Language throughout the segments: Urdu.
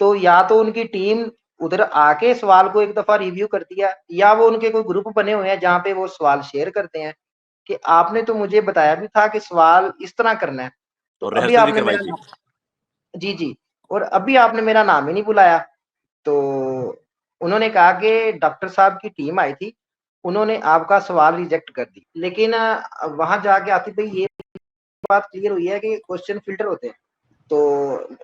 تو یا تو ان کی ٹیم ادھر آ کے سوال کو ایک دفعہ ریویو کرتی ہے، یا وہ ان کے کوئی گروپ بنے ہوئے ہیں جہاں پہ وہ سوال شیئر کرتے ہیں کہ آپ نے تو مجھے بتایا بھی تھا کہ سوال اس طرح کرنا ہے، تو اور ابھی ریہرسل آپ بھی نے کروائی میرا تھی. جی جی، اور ابھی آپ نے میرا نام ہی نہیں بلایا. تو انہوں نے کہا کہ ڈاکٹر صاحب کی ٹیم آئی تھی، انہوں نے آپ کا سوال ریجیکٹ کر دی. لیکن وہاں جا کے آتی بھائی یہ بات کلیئر ہوئی ہے کہ کوشچن فلٹر ہوتے ہیں. تو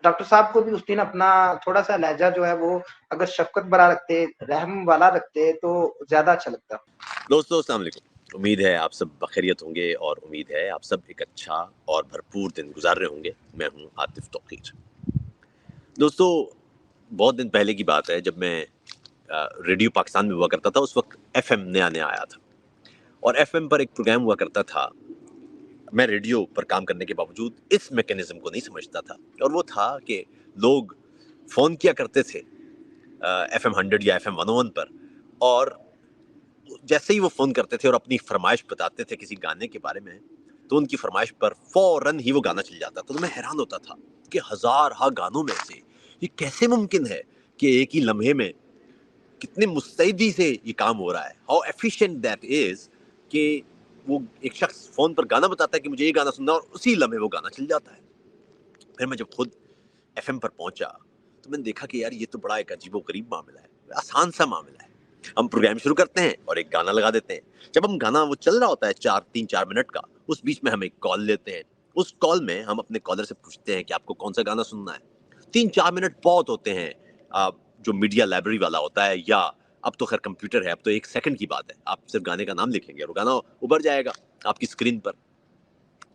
ڈاکٹر صاحب کو بھی اس دن اپنا تھوڑا سا لہجہ جو ہے وہ اگر شفقت بھرا رکھتے، رحم والا رکھتے تو زیادہ اچھا لگتا. دوستو السلام علیکم. امید ہے آپ سب بخیریت ہوں گے اور امید ہے آپ سب ایک اچھا اور بھرپور دن گزار رہے ہوں گے. میں ہوں عاطف توقیر. دوستو بہت دن پہلے کی بات ہے جب میں ریڈیو پاکستان میں ہوا کرتا تھا. اس وقت ایف ایم نیا نیا آیا تھا اور ایف ایم پر ایک پروگرام ہوا کرتا تھا. میں ریڈیو پر کام کرنے کے باوجود اس میکینزم کو نہیں سمجھتا تھا, اور وہ تھا کہ لوگ فون کیا کرتے تھے ایف ایم 100 یا ایف ایم 101 پر, اور جیسے ہی وہ فون کرتے تھے اور اپنی فرمائش بتاتے تھے کسی گانے کے بارے میں, تو ان کی فرمائش پر فوراً ہی وہ گانا چل جاتا تھا. تو میں حیران ہوتا تھا کہ ہزارہ گانوں میں سے یہ کیسے ممکن ہے کہ ایک ہی لمحے میں کتنے مستعدی سے یہ کام ہو رہا ہے. ہاؤ ایفیشینٹ دیٹ از کہ وہ ایک شخص فون پر گانا بتاتا ہے کہ مجھے یہ گانا سننا, اور اسی لمحے وہ گانا چل جاتا ہے. پھر میں جب خود ایف ایم پر پہنچا تو میں نے دیکھا کہ یار یہ تو بڑا ایک عجیب و غریب معاملہ ہے, آسان سا معاملہ ہے. ہم پروگرام شروع کرتے ہیں اور ایک گانا لگا دیتے ہیں. جب ہم گانا وہ چل رہا ہوتا ہے 3-4 منٹ کا, اس بیچ میں ہم ایک کال لیتے ہیں. اس کال میں ہم اپنے کالر سے پوچھتے ہیں کہ آپ کو کون سا گانا سننا ہے. 3-4 منٹ بہت ہوتے ہیں. جو میڈیا لائبریری والا ہوتا ہے, یا اب تو خیر کمپیوٹر ہے, اب تو 1 سیکنڈ کی بات ہے, آپ صرف گانے کا نام لکھیں گے اور وہ گانا ابھر جائے گا آپ کی اسکرین پر.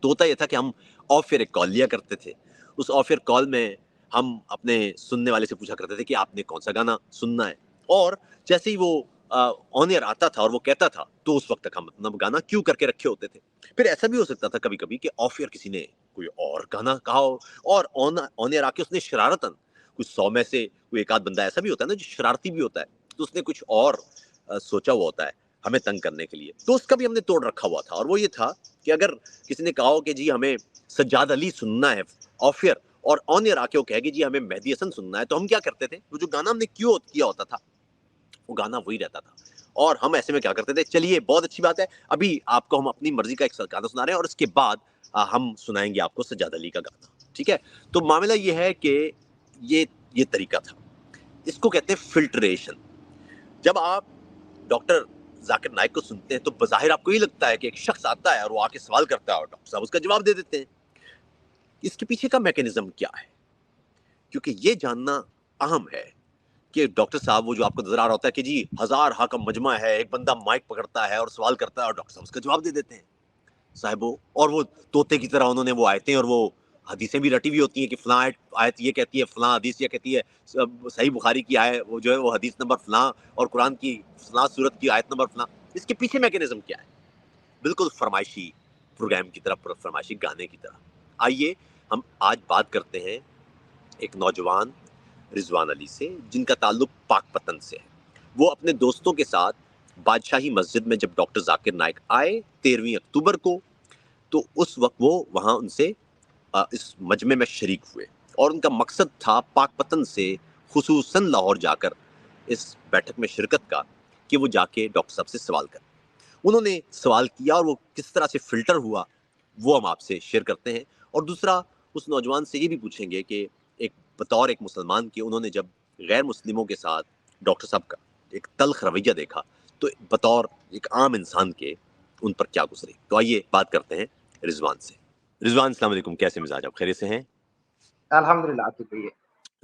تو ہوتا یہ تھا کہ ہم آف ایئر ایک کال لیا کرتے تھے. اس آف ایئر کال میں ہم اپنے سننے والے سے پوچھا کرتے تھے کہ آپ نے کون سا گانا سننا ہے, اور جیسے ہی وہ آن ایئر آتا تھا اور وہ کہتا تھا تو اس وقت تک ہم اپنا گانا کیوں کر کے رکھے ہوتے تھے. پھر ایسا بھی ہو سکتا تھا کبھی کبھی کہ آف ایئر کسی نے کوئی اور گانا کہا ہو, اور آن ایئر آ کے اس نے شرارتاً کچھ 100 میں سے کوئی ایک آدھ بندہ ایسا بھی ہوتا ہے نا جو شرارتی بھی ہوتا ہے, تو اس نے کچھ اور سوچا ہوا ہوتا ہے ہمیں تنگ کرنے کے لیے. تو اس کا بھی ہم نے توڑ رکھا ہوا تھا, اور وہ یہ تھا کہ اگر کسی نے کہا ہو کہ جی ہمیں سجاد علی سننا ہے آف ایئر, اور آن ایئر آ کے وہ کہے گی جی ہمیں مہدی حسن سننا ہے, تو ہم کیا کرتے تھے, وہ جو گانا ہم نے کیوں کیا ہوتا تھا وہ گانا وہی رہتا تھا. اور ہم ایسے میں کیا کرتے تھے, چلیے بہت اچھی بات ہے, ابھی آپ کو ہم اپنی مرضی کا ایک گانا سنا رہے ہیں اور اس کے بعد ہم سنائیں گے آپ کو سجاد علی کا گانا. ٹھیک ہے, تو معاملہ یہ ہے کہ یہ طریقہ تھا. اس کو کہتے ہیں فلٹریشن. جب آپ ڈاکٹر ذاکر نائک کو سنتے ہیں تو بظاہر آپ کو یہ لگتا ہے کہ ایک شخص آتا ہے اور وہ آ کے سوال کرتا ہے اور ڈاکٹر صاحب اس کا جواب دے دیتے ہیں. اس کے پیچھے کا میکینزم کیا ہے, کیونکہ یہ جاننا اہم ہے کہ ڈاکٹر صاحب وہ جو آپ کو نظر آ رہا ہوتا ہے کہ جی ہزار کا مجمع ہے, ایک بندہ مائک پکڑتا ہے اور سوال کرتا ہے اور ڈاکٹر صاحب اس کا جواب دے دیتے ہیں صاحبوں. اور وہ طوطے کی طرح انہوں نے وہ آیتیں اور وہ حدیثیں بھی رٹی ہوئی ہوتی ہیں کہ فلاں آیت یہ کہتی ہے, فلاں حدیث یہ کہتی ہے, صحیح بخاری کی آیت وہ جو ہے وہ حدیث نمبر فلاں, اور قرآن کی فلاں سورت کی آیت نمبر فلاں. اس کے پیچھے میکینزم کیا ہے؟ بالکل فرمائشی پروگرام کی طرح, فرمائشی گانے کی طرح. آئیے ہم آج بات کرتے ہیں ایک نوجوان رضوان علی سے جن کا تعلق پاک پتن سے ہے. وہ اپنے دوستوں کے ساتھ بادشاہی مسجد میں جب ڈاکٹر ذاکر نائک آئے 13 اکتوبر کو, تو اس وقت وہ وہاں ان سے اس مجمع میں شریک ہوئے, اور ان کا مقصد تھا پاک پتن سے خصوصاً لاہور جا کر اس بیٹھک میں شرکت کا, کہ وہ جا کے ڈاکٹر صاحب سے سوال کریں. انہوں نے سوال کیا اور وہ کس طرح سے فلٹر ہوا وہ ہم آپ سے شیئر کرتے ہیں. اور دوسرا اس نوجوان سے یہ بھی پوچھیں گے کہ ایک بطور ایک مسلمان کے انہوں نے جب غیر مسلموں کے ساتھ ڈاکٹر صاحب کا ایک تلخ رویہ دیکھا تو بطور ایک عام انسان کے ان پر کیا گزری. تو آئیے بات کرتے ہیں رضوان سے. رضوان السلام علیکم, کیسے مزاج, آپ خیریت سے ہیں؟ الحمدللہ. آپ کی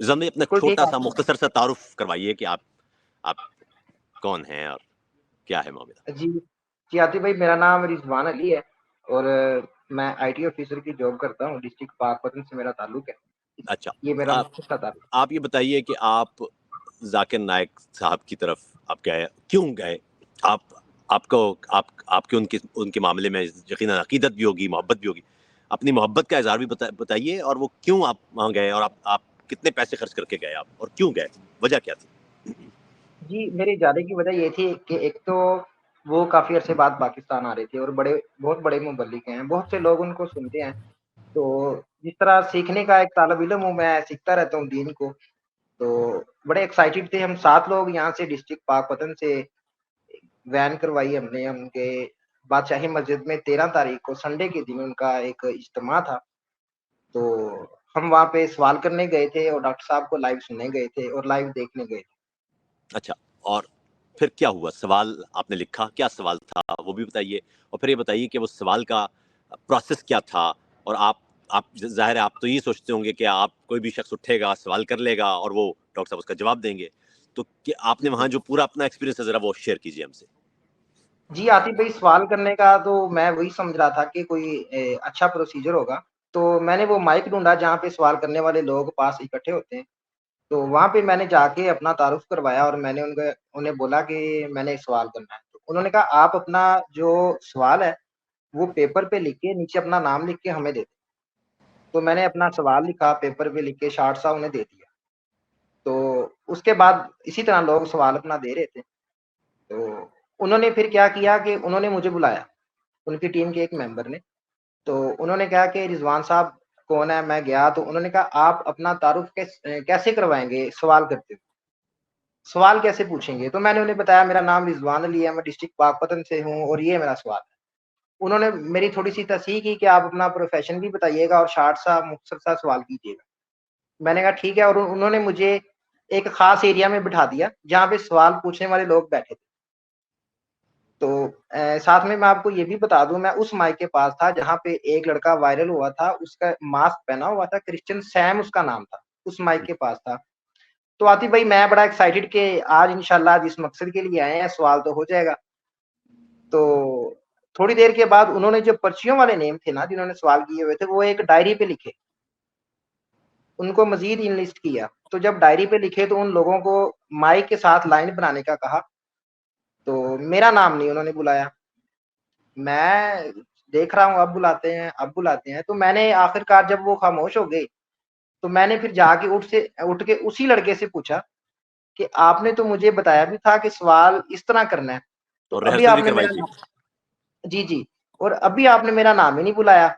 رضوان نے اپنا بالکل ٹھیک چھوٹا سا ہے. مختصر سا تعارف کروائیے کہ آپ کون ہیں اور کیا ہے معاملہ. جی آتی بھائی, میرا نام رضوان علی ہے اور میں آئی ٹی آفیسر کی جاب کرتا ہوں. ڈسٹرکٹ پاک پتن سے میرا تعلق ہے. اچھا, یہ میرا مختصر تعلق. آپ یہ بتائیے کہ آپ ذاکر نائک صاحب کی طرف آپ گئے, کیوں گئے؟ آپ کے ان کے معاملے میں یقیناً عقیدت بھی ہوگی, محبت بھی ہوگی. اپنی محبت کا اظہار بھی بتائیے, اور وہ کیوں آپ وہاں گئے, اور آپ کتنے پیسے خرچ کر کے گئے آپ, اور کیوں گئے, وجہ کیا تھی؟ جی, میری جانے کی وجہ یہ تھی کہ ایک تو وہ کافی عرصے بعد پاکستان آ رہے تھے اور بہت بڑے مبلغ ہیں, بہت سے لوگ ان کو سنتے ہیں. تو جس طرح سیکھنے کا ایک طالب علم ہوں, میں سیکھتا رہتا ہوں دین کو. تو بڑے ایکسائٹیڈ تھے ہم 7 لوگ یہاں سے ڈسٹرکٹ پاک پتن سے وین کروائی ہم نے ان کے بادشاہی مسجد میں 13 تاریخ کو سنڈے کے دن ان کا ایک اجتماع تھا. تو ہم وہاں پہ سوال کرنے گئے تھے اور ڈاکٹر صاحب کو لائیو سننے گئے تھے اور لائیو دیکھنے گئے تھے. اچھا، اور پھر کیا ہوا؟ سوال آپ نے لکھا، کیا سوال تھا وہ بھی بتائیے، اور پھر یہ بتائیے کہ وہ سوال کا پروسیس کیا تھا. اور آپ ظاہر ہے آپ تو یہ سوچتے ہوں گے کہ آپ کوئی بھی شخص اٹھے گا سوال کر لے گا اور وہ ڈاکٹر صاحب اس کا جواب دیں گے. تو کہ آپ نے وہاں جو پورا اپنا ایکسپیرینس ہے ذرا وہ شیئر کیجیے ہم سے. جی عاطف بھائی، سوال کرنے کا تو میں وہی سمجھ رہا تھا کہ کوئی اچھا پروسیجر ہوگا. تو میں نے وہ مائک ڈھونڈا جہاں پہ سوال کرنے والے لوگ پاس اکٹھے ہوتے ہیں. تو وہاں پہ میں نے جا کے اپنا تعارف کروایا اور میں نے انہیں بولا کہ میں نے سوال کرنا ہے. تو انہوں نے کہا آپ اپنا جو سوال ہے وہ پیپر پہ لکھ کے نیچے اپنا نام لکھ کے ہمیں دے دیں. تو میں نے اپنا سوال لکھا پیپر پہ لکھ کے شارٹ سا انہیں دے دیا. تو اس کے بعد اسی طرح لوگ سوال اپنا دے رہے تھے. تو انہوں نے پھر کیا کیا کہ انہوں نے مجھے بلایا، ان کی ٹیم کے ایک ممبر نے. تو انہوں نے کہا کہ رضوان صاحب کون ہے. میں گیا تو انہوں نے کہا آپ اپنا تعارف کیسے کروائیں گے سوال کرتے ہوئے، سوال کیسے پوچھیں گے. تو میں نے انہیں بتایا میرا نام رضوان علی ہے، میں ڈسٹرکٹ پاک پتن سے ہوں اور یہ میرا سوال ہے. انہوں نے میری تھوڑی سی تصحیح کی کہ آپ اپنا پروفیشن بھی بتائیے گا اور شارٹ سا مختصر سا سوال کیجیے گا. میں نے کہا ٹھیک ہے. اور انہوں نے مجھے ایک خاص ایریا میں بٹھا دیا جہاں پہ سوال پوچھنے والے لوگ بیٹھے تھے. تو ساتھ میں آپ کو یہ بھی بتا دوں، میں اس مائک کے پاس تھا جہاں پہ ایک لڑکا وائرل ہوا تھا، اس کا ماسک پہنا ہوا تھا، کرسچن سیم اس کا نام تھا، اس مائک کے پاس تھا. تو عاطف بھائی میں بڑا ایکسائٹیڈ کہ آج انشاءاللہ جس مقصد کے لیے آئے ہیں سوال تو ہو جائے گا. تو تھوڑی دیر کے بعد انہوں نے جو پرچیوں والے نیم تھے نا جنہوں نے سوال کیے ہوئے تھے وہ ایک ڈائری پہ لکھے، ان کو مزید انلسٹ کیا. تو جب ڈائری پہ لکھے تو ان لوگوں کو مائک کے ساتھ لائن بنانے کا کہا. تو میرا نام نہیں انہوں نے بلایا. میں دیکھ رہا ہوں اب بلاتے ہیں اب بلاتے ہیں. تو میں نے آخر کار جب وہ خاموش ہو گئے تو میں نے پھر جا کے اٹھ کے اسی لڑکے سے پوچھا کہ آپ نے تو مجھے بتایا بھی تھا کہ سوال اس طرح کرنا ہے، تو اور ابھی ریہرسل آپ بھی نے کروائی میرا تھی. نام جی جی اور ابھی آپ نے میرا نام ہی نہیں بلایا.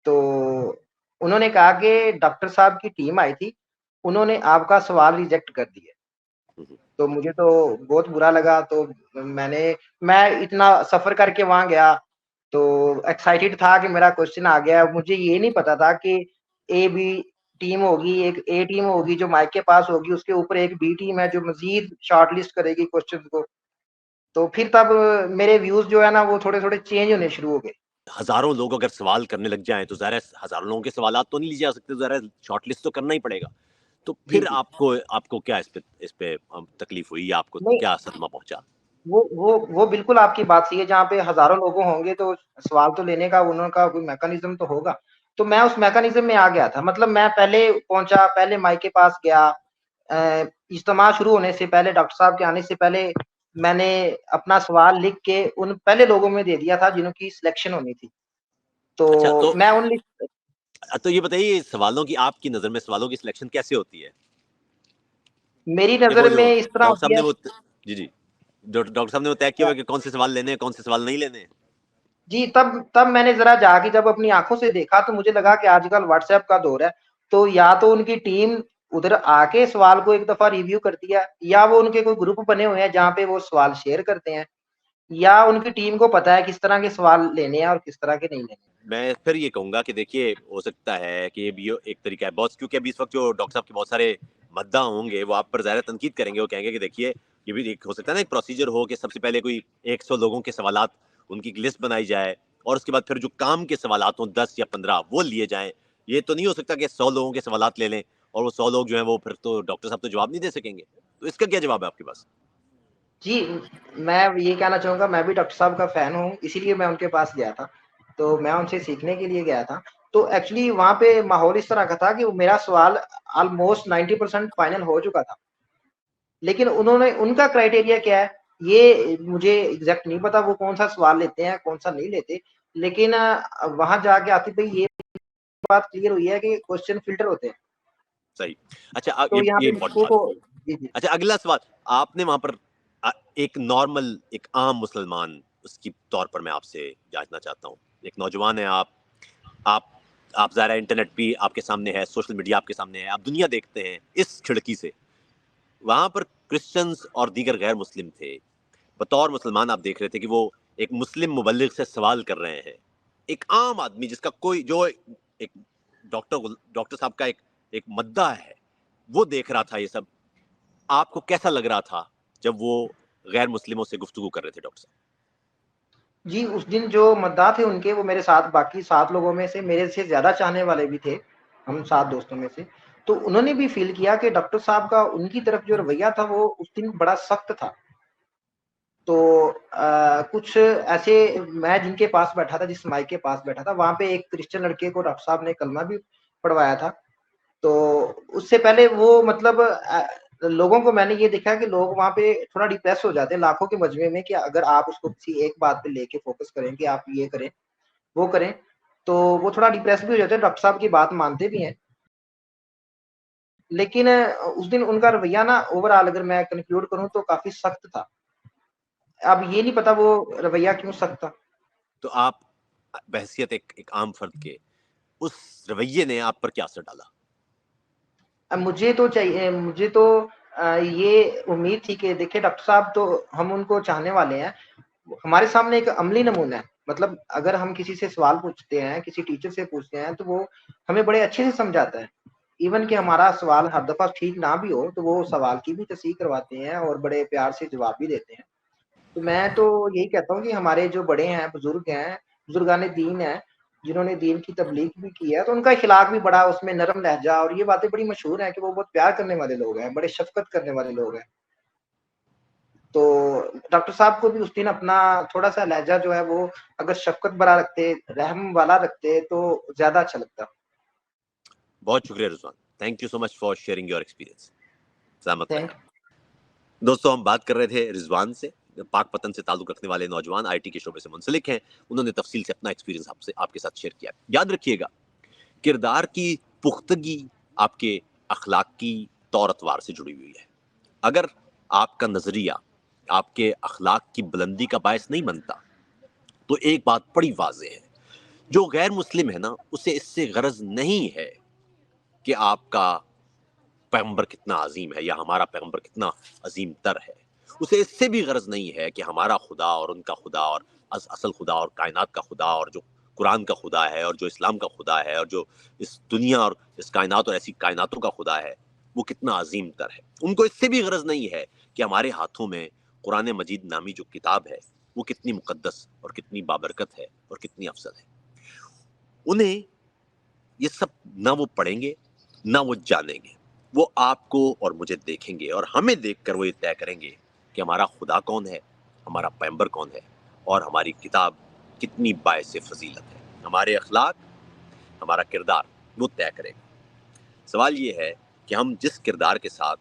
تو انہوں نے کہا کہ ڈاکٹر صاحب کی ٹیم آئی تھی، انہوں نے آپ کا سوال ریجیکٹ کر دیا. تو مجھے تو بہت برا لگا. تو میں اتنا سفر کر کے وہاں گیا تو ایکسائٹیڈ تھا کہ میرا کوشچن آ گیا. مجھے یہ نہیں پتا تھا کہ اے بی ٹیم ہوگی، ایک اے ٹیم ہوگی جو مائک کے پاس ہوگی، اس کے اوپر ایک بی ٹیم ہے جو مزید شارٹ لسٹ کرے گی کوشچن کو. تو پھر تب میرے ویوز جو ہے نا وہ تھوڑے تھوڑے چینج ہونے شروع ہو گئے. ہزاروں لوگ اگر سوال کرنے لگ جائیں تو ظاہر ہے ہزاروں لوگوں کے سوالات تو نہیں لی جا سکتے، ظاہر ہے شارٹ لسٹ تو کرنا ہی پڑے گا. تو جی پھر جی آپ کو کیا اس پہ تکلیف ہوئی یا آپ کو نہیں، کیا صدمہ پہنچا؟ وہ بالکل آپ کی بات صحیح ہے. جہاں پہ ہزاروں لوگوں ہوں گے تو سوال تو لینے کا انہوں کا کوئی میکانزم تو ہوگا. تو میں اس میکانزم میں آ گیا تھا. مطلب میں پہلے پہنچا، پہلے مائک کے پاس گیا. اجتماع شروع ہونے سے پہلے، ڈاکٹر صاحب کے آنے سے پہلے میں نے اپنا سوال لکھ کے ان پہلے لوگوں میں دے دیا تھا جنہوں کی سلیکشن ہونی تھی. تو اچھا، میں ان تو یہ بتائیے سوالوں کی آپ کی نظر میں سوالوں کی سلیکشن کیسے ہوتی ہے؟ میری کہ وہ نظر جو میں اس طرح ڈاکٹر صاحب ہوتی نے ہے. وہ جی جی ڈاکٹر صاحب نے وہ طے کیا ہوا کہ کون سے سوال لینے ہیں کون سے سوال نہیں لینے ہیں؟ جی تب میں نے ذرا جا کے جب اپنی آنکھوں سے دیکھا تو مجھے لگا کہ آج کل واٹس ایپ کا دور ہے. تو یا تو ان کی ٹیم ادھر آ کے سوال کو ایک دفعہ ریویو کرتی ہے، یا وہ ان کے کوئی گروپ بنے ہوئے ہیں جہاں پہ وہ سوال شیئر کرتے ہیں، یا ان کی ٹیم کو پتا ہے کس طرح کے سوال لینے ہیں اور کس طرح کے نہیں لینے. میں پھر یہ کہوں گا کہ دیکھیے ہو سکتا ہے کہ یہ بھی ایک طریقہ ہے بہت، کیونکہ ابھی اس وقت جو ڈاکٹر صاحب کے بہت سارے مداح ہوں گے وہ آپ پر ظاہر تنقید کریں گے. وہ کہیں گے کہ دیکھیے یہ بھی ایک ہو سکتا ہے نا ایک پروسیجر ہو کہ سب سے پہلے کوئی 100 لوگوں کے سوالات ان کی لسٹ بنائی جائے اور اس کے بعد پھر جو کام کے سوالات ہوں 10 یا 15 وہ لیے جائیں. یہ تو نہیں ہو سکتا کہ 100 لوگوں کے سوالات لے لیں اور وہ 100 لوگ جو ہیں وہ پھر تو ڈاکٹر صاحب تو جواب نہیں دے سکیں گے. تو اس کا کیا جواب ہے آپ کے پاس؟ جی میں یہ کہنا چاہوں گا، میں بھی ڈاکٹر صاحب کا فین ہوں، اسی لیے میں ان کے پاس گیا تھا. تو میں ان سے سیکھنے کے لیے گیا تھا. تو ایکچولی وہاں پہ ماحول اس طرح کا تھا کہ میرا سوال آلموسٹ 90% فائنل ہو چکا تھا، لیکن انہوں نے ان کا کرائٹیریا کیا ہے یہ مجھے ایگزیکٹ نہیں پتا، وہ کون سا سوال لیتے ہیں کون سا نہیں لیتے. لیکن وہاں جا کے آتی بھائی یہ بات کلیئر ہوئی ہے کہ کوشچن فلٹر ہوتے ہیں. صحیح. اچھا تو یہاں یہ پہ امپورٹنٹ لڑکوں بات. کو جی جی اچھا اگلا سوال، آپ نے وہاں پر ایک نارمل ایک عام مسلمان اس کی طور پر میں آپ سے جاننا چاہتا ہوں. ایک نوجوان ہے آپ آپ ظاہر ہے انٹرنیٹ بھی آپ کے سامنے ہے، سوشل میڈیا آپ کے سامنے ہے، آپ دنیا دیکھتے ہیں اس کھڑکی سے وہاں پر کرسچنز اور دیگر غیر مسلم تھے. بطور مسلمان آپ دیکھ رہے تھے کہ وہ ایک مسلم مبلغ سے سوال کر رہے ہیں. ایک عام آدمی جس کا کوئی جو ایک ڈاکٹر صاحب کا ایک مدعا ہے وہ دیکھ رہا تھا یہ سب. آپ کو کیسا لگ رہا تھا جب وہ غیر مسلموں سے گفتگو کر رہے تھے ڈاکٹر صاحب؟ جی اس دن جو مداح تھے ان کے، وہ میرے ساتھ باقی 7 لوگوں میں سے میرے سے زیادہ چاہنے والے بھی تھے، ہم 7 دوستوں میں سے. تو انہوں نے بھی فیل کیا کہ ڈاکٹر صاحب کا ان کی طرف جو رویہ تھا وہ اس دن بڑا سخت تھا. تو کچھ ایسے، میں جن کے پاس بیٹھا تھا، جس مائک کے پاس بیٹھا تھا، وہاں پہ ایک کرسچن لڑکے کو ڈاکٹر صاحب نے کلمہ بھی پڑھوایا تھا. تو اس سے پہلے وہ مطلب لوگوں کو میں نے یہ دیکھا کہ لوگ وہاں پہ تھوڑا ڈپریس ہو جاتے ہیں لاکھوں کے مجمع میں، کہ اگر آپ اس کو کسی ایک بات پہ لے کے فوکس کریں کہ آپ یہ کریں وہ کریں، تو وہ تھوڑا ڈپریس بھی ہو جاتے ہیں. ڈاکٹر صاحب کی بات مانتے بھی ہیں، لیکن اس دن ان کا رویہ نا اوور آل اگر میں کنکلوڈ کروں تو کافی سخت تھا. اب یہ نہیں پتا وہ رویہ کیوں سخت تھا. تو آپ بحثیت ایک عام فرد کے اس رویے نے آپ پر کیا اثر ڈالا؟ اب مجھے تو چاہیے، مجھے تو یہ امید تھی کہ دیکھیں ڈاکٹر صاحب تو ہم ان کو چاہنے والے ہیں، ہمارے سامنے ایک عملی نمونہ ہے. مطلب اگر ہم کسی سے سوال پوچھتے ہیں، کسی ٹیچر سے پوچھتے ہیں، تو وہ ہمیں بڑے اچھے سے سمجھاتا ہے. ایون کہ ہمارا سوال ہر دفعہ ٹھیک نہ بھی ہو تو وہ سوال کی بھی تصحیح کرواتے ہیں اور بڑے پیار سے جواب بھی دیتے ہیں. تو میں تو یہی کہتا ہوں کہ ہمارے جو بڑے ہیں، بزرگ ہیں، بزرگان دین ہیں، جنہوں نے دین کی تبلیغ بھی کی ہے، تو ان کا اخلاق بھی بڑا اس میں نرم لہجہ، اور یہ باتیں بڑی مشہور ہیں کہ وہ بہت پیار کرنے والے لوگ ہیں، بڑے شفقت کرنے والے لوگ ہیں. تو ڈاکٹر صاحب کو بھی اس دن اپنا تھوڑا سا لہجہ جو ہے وہ اگر شفقت بھرا رکھتے، رحم والا رکھتے تو زیادہ اچھا لگتا. بہت شکریہ Rizwan, thank you so much for sharing your experience. سلامت رہیں. تھینک دوستوں ہم بات کر رہے تھے رضوان سے، پاک پتن سے تعلق رکھنے والے نوجوان، آئی ٹی کے شعبے سے منسلک ہیں. انہوں نے تفصیل سے اپنا ایکسپیرینس آپ کے ساتھ شیئر کیا. یاد رکھیے گا کردار کی پختگی آپ کے اخلاق کی طور اتوار سے جڑی ہوئی ہے. اگر آپ کا نظریہ آپ کے اخلاق کی بلندی کا باعث نہیں بنتا تو ایک بات بڑی واضح ہے، جو غیر مسلم ہے نا اسے اس سے غرض نہیں ہے کہ آپ کا پیغمبر کتنا عظیم ہے یا ہمارا پیغمبر کتنا عظیم تر ہے. اسے اس سے بھی غرض نہیں ہے کہ ہمارا خدا اور ان کا خدا اور اصل خدا اور کائنات کا خدا اور جو قرآن کا خدا ہے اور جو اسلام کا خدا ہے اور جو اس دنیا اور اس کائنات اور ایسی کائناتوں کا خدا ہے وہ کتنا عظیم تر ہے. ان کو اس سے بھی غرض نہیں ہے کہ ہمارے ہاتھوں میں قرآن مجید نامی جو کتاب ہے وہ کتنی مقدس اور کتنی بابرکت ہے اور کتنی افضل ہے. انہیں یہ سب نہ وہ پڑھیں گے نہ وہ جانیں گے. وہ آپ کو اور مجھے دیکھیں گے اور ہمیں دیکھ کر وہ یہ طے کریں گے کہ ہمارا خدا کون ہے، ہمارا پیغمبر کون ہے اور ہماری کتاب کتنی باعث فضیلت ہے. ہمارے اخلاق، ہمارا کردار وہ طے کرے گا. سوال یہ ہے کہ ہم جس کردار کے ساتھ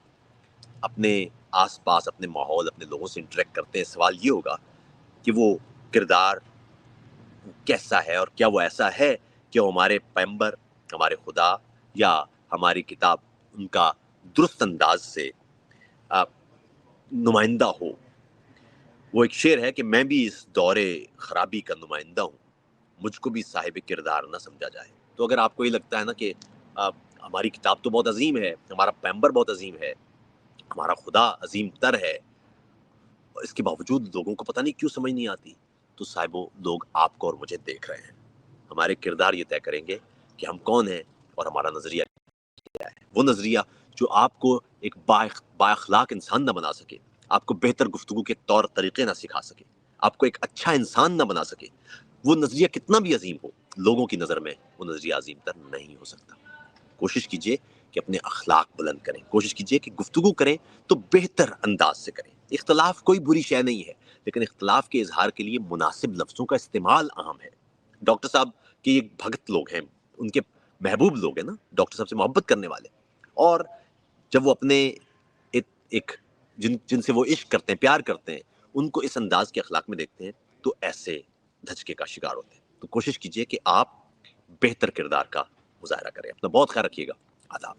اپنے آس پاس، اپنے ماحول، اپنے لوگوں سے انٹریکٹ کرتے ہیں، سوال یہ ہوگا کہ وہ کردار کیسا ہے اور کیا وہ ایسا ہے کہ وہ ہمارے پیغمبر، ہمارے خدا یا ہماری کتاب ان کا درست انداز سے نمائندہ ہو. وہ ایک شعر ہے کہ میں بھی اس دور خرابی کا نمائندہ ہوں، مجھ کو بھی صاحب کردار نہ سمجھا جائے. تو اگر آپ کو یہ لگتا ہے نا کہ ہماری کتاب تو بہت عظیم ہے، ہمارا پیغمبر بہت عظیم ہے، ہمارا خدا عظیم تر ہے، اس کے باوجود لوگوں کو پتہ نہیں کیوں سمجھ نہیں آتی، تو صاحبوں لوگ آپ کو اور مجھے دیکھ رہے ہیں. ہمارے کردار یہ طے کریں گے کہ ہم کون ہیں اور ہمارا نظریہ کیا ہے. وہ نظریہ جو آپ کو ایک با اخلاق انسان نہ بنا سکے، آپ کو بہتر گفتگو کے طور طریقے نہ سکھا سکے، آپ کو ایک اچھا انسان نہ بنا سکے، وہ نظریہ کتنا بھی عظیم ہو، لوگوں کی نظر میں وہ نظریہ عظیم تر نہیں ہو سکتا. کوشش کیجئے کہ اپنے اخلاق بلند کریں، کوشش کیجئے کہ گفتگو کریں تو بہتر انداز سے کریں. اختلاف کوئی بری شے نہیں ہے، لیکن اختلاف کے اظہار کے لیے مناسب لفظوں کا استعمال اہم ہے. ڈاکٹر صاحب کے یہ بھگت لوگ ہیں، ان کے محبوب لوگ ہیں نا، ڈاکٹر صاحب سے محبت کرنے والے، اور جب وہ اپنے ایک جن سے وہ عشق کرتے ہیں، پیار کرتے ہیں، ان کو اس انداز کے اخلاق میں دیکھتے ہیں تو ایسے دھچکے کا شکار ہوتے ہیں. تو کوشش کیجئے کہ آپ بہتر کردار کا مظاہرہ کریں. اپنا بہت خیال رکھیے گا. آداب.